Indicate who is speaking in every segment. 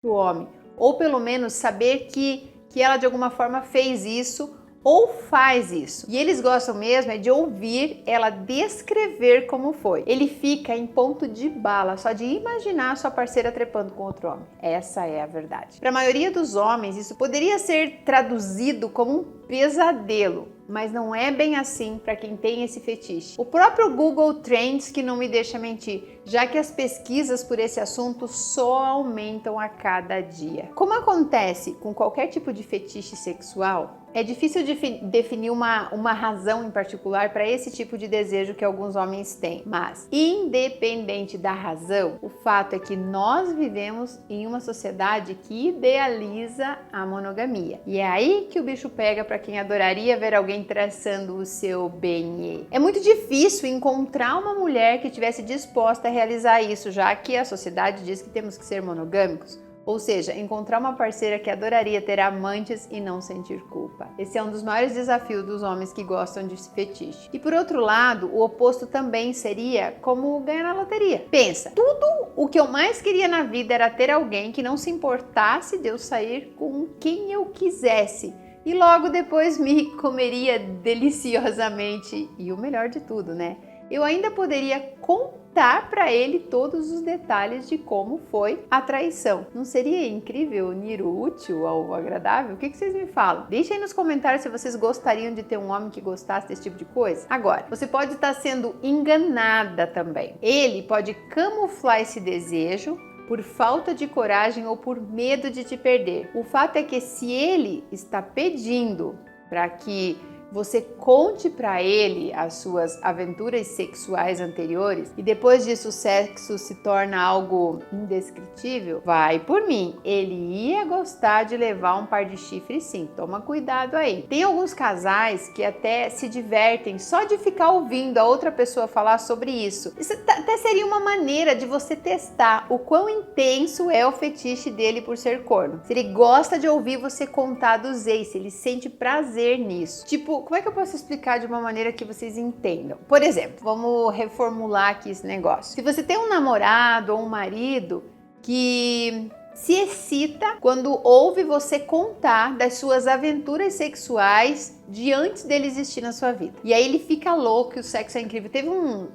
Speaker 1: pro homem, ou pelo menos saber que ela de alguma forma fez isso ou faz isso. E eles gostam mesmo é de ouvir ela descrever como foi. Ele fica em ponto de bala só de imaginar a sua parceira trepando com outro homem. Essa é a verdade. Para a maioria dos homens, isso poderia ser traduzido como um pesadelo, mas não é bem assim para quem tem esse fetiche. O próprio Google Trends que não me deixa mentir, já que as pesquisas por esse assunto só aumentam a cada dia. Como acontece com qualquer tipo de fetiche sexual, é difícil definir uma razão em particular para esse tipo de desejo que alguns homens têm, mas independente da razão, o fato é que nós vivemos em uma sociedade que idealiza a monogamia. E é aí que o bicho pega para quem adoraria ver alguém traçando o seu bem. É muito difícil encontrar uma mulher que estivesse disposta a realizar isso, já que a sociedade diz que temos que ser monogâmicos. Ou seja, encontrar uma parceira que adoraria ter amantes e não sentir culpa. Esse é um dos maiores desafios dos homens que gostam de fetiche. E por outro lado, o oposto também seria como ganhar na loteria. Pensa, tudo o que eu mais queria na vida era ter alguém que não se importasse de eu sair com quem eu quisesse. E logo depois me comeria deliciosamente. E o melhor de tudo, né? Eu ainda poderia contar para ele todos os detalhes de como foi a traição. Não seria incrível unir o útil ao agradável? O que vocês me falam? Deixem aí nos comentários se vocês gostariam de ter um homem que gostasse desse tipo de coisa. Agora, você pode estar sendo enganada também. Ele pode camuflar esse desejo por falta de coragem ou por medo de te perder. O fato é que se ele está pedindo para que você conte para ele as suas aventuras sexuais anteriores e depois disso o sexo se torna algo indescritível, vai por mim, ele ia gostar de levar um par de chifres sim, toma cuidado aí. Tem alguns casais que até se divertem só de ficar ouvindo a outra pessoa falar sobre isso. Isso até seria uma maneira de você testar o quão intenso é o fetiche dele por ser corno. Se ele gosta de ouvir você contar dos ex, se ele sente prazer nisso. Tipo, como é que eu posso explicar de uma maneira que vocês entendam? Por exemplo, vamos reformular aqui esse negócio. Se você tem um namorado ou um marido que se excita quando ouve você contar das suas aventuras sexuais de antes dele existir na sua vida. E aí ele fica louco e o sexo é incrível. Teve um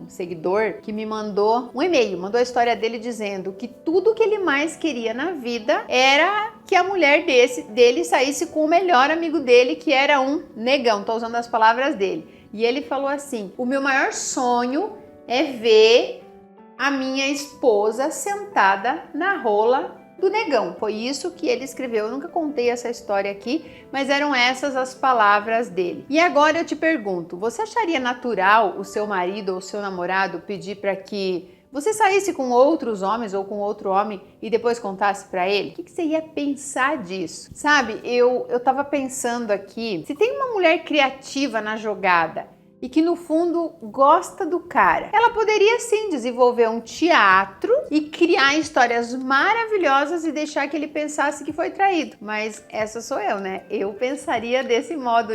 Speaker 1: seguidor que me mandou um e-mail, mandou a história dele dizendo que tudo que ele mais queria na vida era que a mulher dele saísse com o melhor amigo dele, que era um negão. Tô usando as palavras dele. E ele falou assim: o meu maior sonho é ver a minha esposa sentada na rola do negão. Foi isso que ele escreveu. Eu nunca contei essa história aqui, mas eram essas as palavras dele. E agora eu te pergunto, você acharia natural o seu marido ou o seu namorado pedir para que você saísse com outros homens ou com outro homem e depois contasse pra ele? O que você ia pensar disso? Sabe, eu tava pensando aqui, se tem uma mulher criativa na jogada e que no fundo gosta do cara, ela poderia sim desenvolver um teatro e criar histórias maravilhosas e deixar que ele pensasse que foi traído. Mas essa sou eu, né? Eu pensaria desse modo,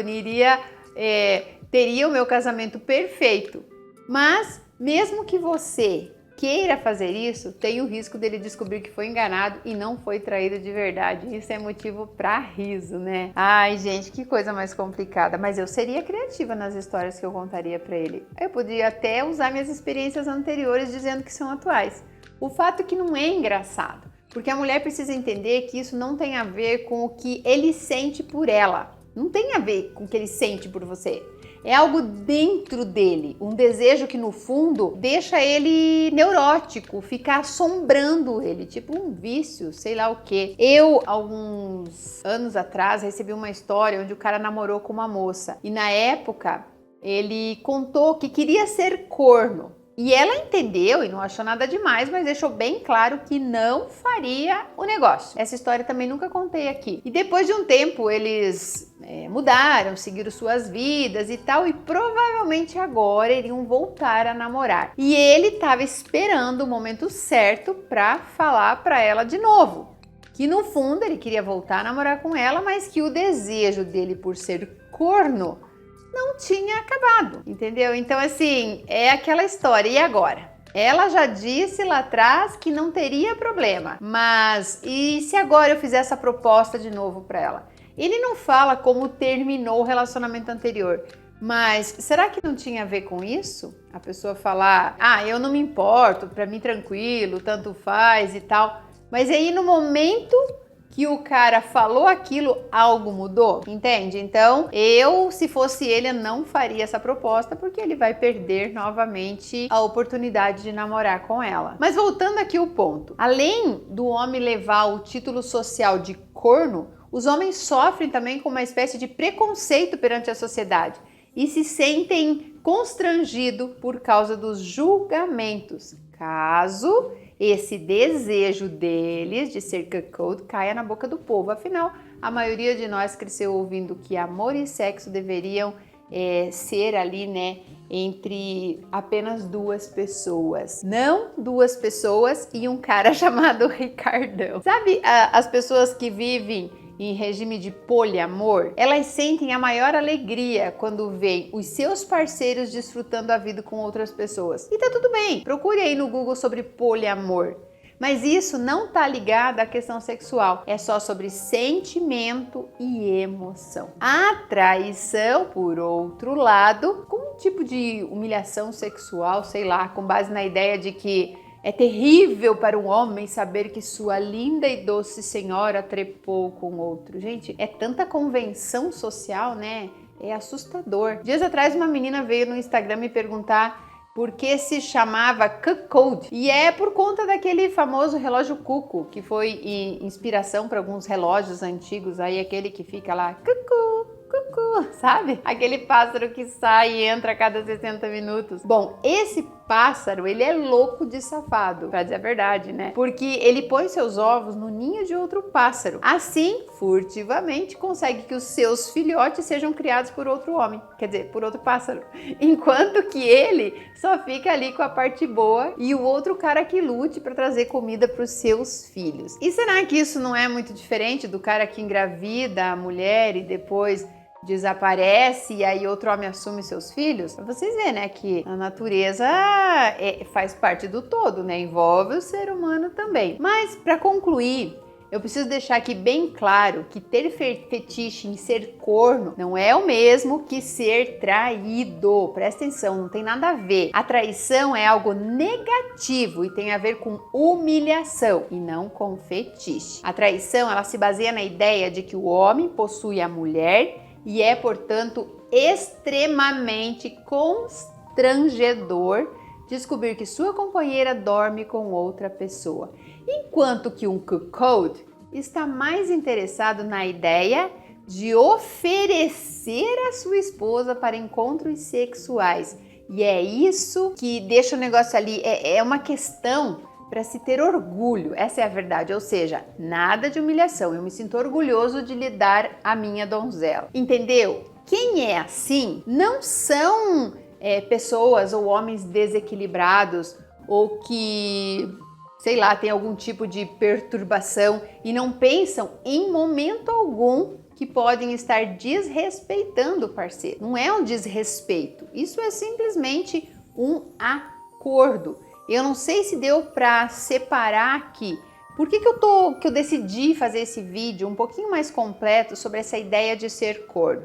Speaker 1: teria o meu casamento perfeito. Mas mesmo que você queira fazer isso, tem o risco dele descobrir que foi enganado e não foi traído de verdade. Isso é motivo para riso, né? Ai, gente, que coisa mais complicada. Mas eu seria criativa nas histórias que eu contaria para ele. Eu podia até usar minhas experiências anteriores dizendo que são atuais. O fato é que não é engraçado, porque a mulher precisa entender que isso não tem a ver com o que ele sente por ela. Não tem a ver com o que ele sente por você. É algo dentro dele, um desejo que no fundo deixa ele neurótico, fica assombrando ele, tipo um vício, sei lá o quê. Eu, alguns anos atrás, recebi uma história onde o cara namorou com uma moça e na época ele contou que queria ser corno. E ela entendeu e não achou nada demais, mas deixou bem claro que não faria o negócio. Essa história também nunca contei aqui. E depois de um tempo eles mudaram, seguiram suas vidas e tal, e provavelmente agora iriam voltar a namorar. E ele estava esperando o momento certo para falar para ela de novo. Que no fundo ele queria voltar a namorar com ela, mas que o desejo dele por ser corno não tinha acabado, entendeu? Então assim, é aquela história. E agora? Ela já disse lá atrás que não teria problema. Mas e se agora eu fizer essa proposta de novo para ela? Ele não fala como terminou o relacionamento anterior. Mas será que não tinha a ver com isso? A pessoa falar, eu não me importo, pra mim tranquilo, tanto faz e tal. Mas aí no momento que o cara falou aquilo, algo mudou, entende? Então, se fosse ele, eu não faria essa proposta porque ele vai perder novamente a oportunidade de namorar com ela. Mas voltando aqui o ponto, além do homem levar o título social de corno, os homens sofrem também com uma espécie de preconceito perante a sociedade e se sentem constrangidos por causa dos julgamentos, caso esse desejo deles de ser cuckold caia na boca do povo. Afinal, a maioria de nós cresceu ouvindo que amor e sexo deveriam ser ali, né, entre apenas duas pessoas. Não duas pessoas e um cara chamado Ricardão. Sabe as pessoas que vivem em regime de poliamor, elas sentem a maior alegria quando veem os seus parceiros desfrutando a vida com outras pessoas. E tá tudo bem, procure aí no Google sobre poliamor. Mas isso não tá ligado à questão sexual, é só sobre sentimento e emoção. A traição, por outro lado, como um tipo de humilhação sexual, sei lá, com base na ideia de que é terrível para um homem saber que sua linda e doce senhora trepou com outro. Gente, é tanta convenção social, né? É assustador. Dias atrás, uma menina veio no Instagram me perguntar por que se chamava cuckold. E é por conta daquele famoso relógio cuco, que foi inspiração para alguns relógios antigos, aí aquele que fica lá, cucu, cucu, sabe? Aquele pássaro que sai e entra a cada 60 minutos. Bom, esse pássaro, ele é louco de safado, pra dizer a verdade, né? Porque ele põe seus ovos no ninho de outro pássaro. Assim, furtivamente, consegue que os seus filhotes sejam criados por outro homem, quer dizer, por outro pássaro. Enquanto que ele só fica ali com a parte boa e o outro cara que lute para trazer comida para os seus filhos. E será que isso não é muito diferente do cara que engravida a mulher e depois desaparece e aí outro homem assume seus filhos? Pra vocês verem, né, que a natureza faz parte do todo, né, envolve o ser humano também. Mas para concluir, eu preciso deixar aqui bem claro que ter fetiche em ser corno não é o mesmo que ser traído. Presta atenção, não tem nada a ver. A traição é algo negativo e tem a ver com humilhação e não com fetiche. A traição, ela se baseia na ideia de que o homem possui a mulher e é, portanto, extremamente constrangedor descobrir que sua companheira dorme com outra pessoa. Enquanto que um cuckold está mais interessado na ideia de oferecer a sua esposa para encontros sexuais. E é isso que deixa o negócio ali, é uma questão para se ter orgulho, essa é a verdade, ou seja, nada de humilhação, eu me sinto orgulhoso de lhe dar a minha donzela, entendeu? Quem é assim não são pessoas ou homens desequilibrados ou que, sei lá, tem algum tipo de perturbação e não pensam em momento algum que podem estar desrespeitando o parceiro. Não é um desrespeito, isso é simplesmente um acordo. Eu não sei se deu para separar aqui. Por que eu decidi fazer esse vídeo um pouquinho mais completo sobre essa ideia de ser corno?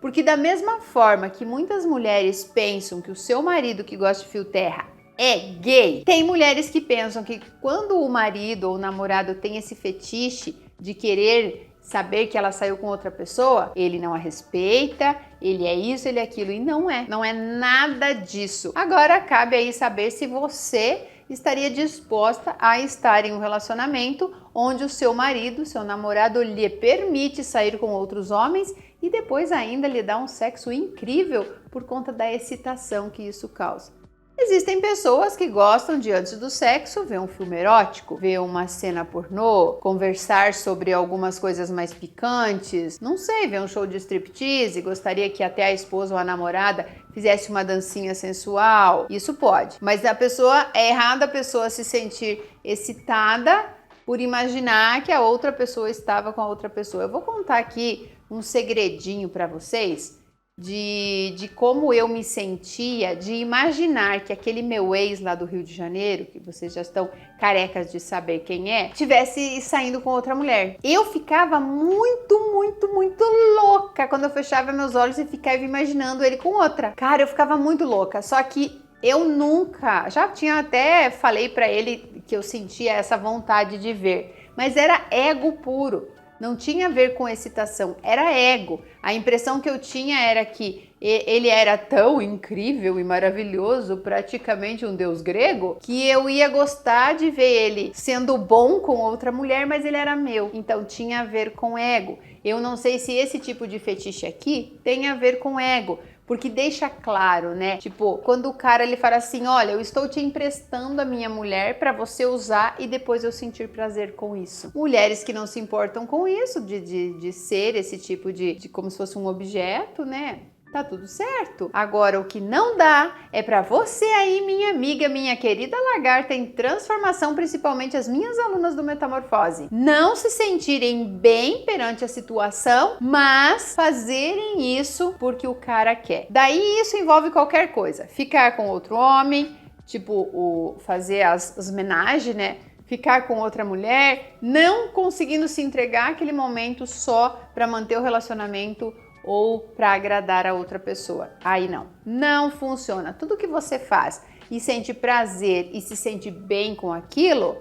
Speaker 1: Porque da mesma forma que muitas mulheres pensam que o seu marido que gosta de fio terra é gay, tem mulheres que pensam que quando o marido ou o namorado tem esse fetiche de querer saber que ela saiu com outra pessoa, ele não a respeita, ele é isso, ele é aquilo, e não é nada disso. Agora cabe aí saber se você estaria disposta a estar em um relacionamento onde o seu marido, seu namorado, lhe permite sair com outros homens e depois ainda lhe dá um sexo incrível por conta da excitação que isso causa. Existem pessoas que gostam de, antes do sexo, ver um filme erótico, ver uma cena pornô, conversar sobre algumas coisas mais picantes, não sei, ver um show de striptease, gostaria que até a esposa ou a namorada fizesse uma dancinha sensual. Isso pode, mas é errado a pessoa se sentir excitada por imaginar que a outra pessoa estava com a outra pessoa. Eu vou contar aqui um segredinho para vocês de como eu me sentia, de imaginar que aquele meu ex lá do Rio de Janeiro, que vocês já estão carecas de saber quem é, tivesse saindo com outra mulher. Eu ficava muito louca quando eu fechava meus olhos e ficava imaginando ele com outra. Cara, eu ficava muito louca, só que eu nunca, já tinha até falei pra ele que eu sentia essa vontade de ver, mas era ego puro. Não tinha a ver com excitação, era ego. A impressão que eu tinha era que ele era tão incrível e maravilhoso, praticamente um deus grego, que eu ia gostar de ver ele sendo bom com outra mulher, mas ele era meu. Então tinha a ver com ego. Eu não sei se esse tipo de fetiche aqui tem a ver com ego, porque deixa claro, né? Tipo, quando o cara ele fala assim, olha, eu estou te emprestando a minha mulher para você usar e depois eu sentir prazer com isso. Mulheres que não se importam com isso, de ser esse tipo de como se fosse um objeto, né? Tá tudo certo. Agora, o que não dá é para você aí, minha amiga, minha querida lagarta em transformação, principalmente as minhas alunas do Metamorfose, não se sentirem bem perante a situação, mas fazerem isso porque o cara quer. Daí isso envolve qualquer coisa. Ficar com outro homem, tipo fazer as homenagens, né? Ficar com outra mulher, não conseguindo se entregar aquele momento só para manter o relacionamento ou para agradar a outra pessoa. Aí não funciona. Tudo que você faz e sente prazer e se sente bem com aquilo,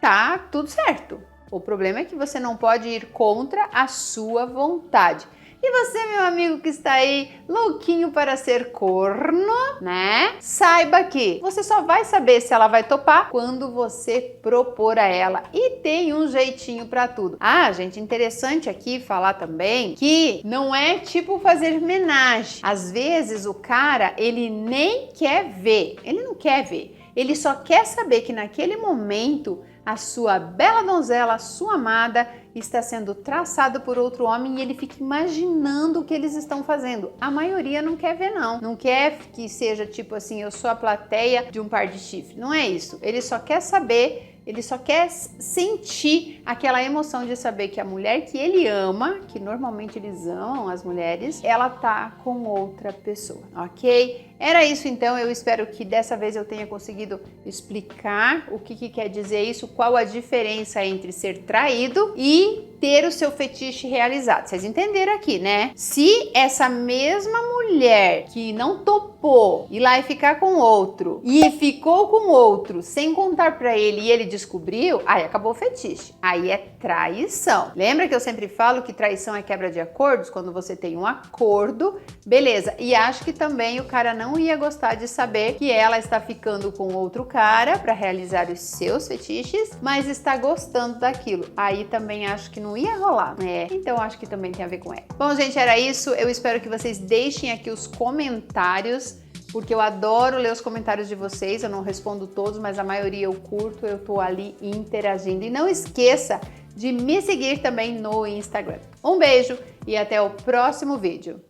Speaker 1: tá tudo certo. O problema é que você não pode ir contra a sua vontade. E você, meu amigo que está aí louquinho para ser corno, né? Saiba que você só vai saber se ela vai topar quando você propor a ela. E tem um jeitinho para tudo. Ah, gente, interessante aqui falar também que não é tipo fazer homenagem. Às vezes o cara, ele nem quer ver, ele não quer ver. Ele só quer saber que naquele momento a sua bela donzela, a sua amada, está sendo traçado por outro homem e ele fica imaginando o que eles estão fazendo. A maioria não quer ver, não. Não quer que seja tipo assim, eu sou a plateia de um par de chifre. Não é isso. Ele só quer saber, ele só quer sentir aquela emoção de saber que a mulher que ele ama, que normalmente eles amam as mulheres, ela tá com outra pessoa, ok? Era isso então, eu espero que dessa vez eu tenha conseguido explicar o que quer dizer isso, qual a diferença entre ser traído e ter o seu fetiche realizado. Vocês entenderam aqui, né? Se essa mesma mulher que não topou ir lá e ficar com outro e ficou com outro sem contar pra ele e ele descobriu, aí acabou o fetiche. Aí é traição. Lembra que eu sempre falo que traição é quebra de acordos? Quando você tem um acordo, beleza. E acho que também o cara não ia gostar de saber que ela está ficando com outro cara para realizar os seus fetiches, mas está gostando daquilo. Aí também acho que não ia rolar, né? Então acho que também tem a ver com ela. Bom, gente, era isso. Eu espero que vocês deixem aqui os comentários, porque eu adoro ler os comentários de vocês. Eu não respondo todos, mas a maioria eu curto, eu tô ali interagindo. E não esqueça de me seguir também no Instagram. Um beijo e até o próximo vídeo.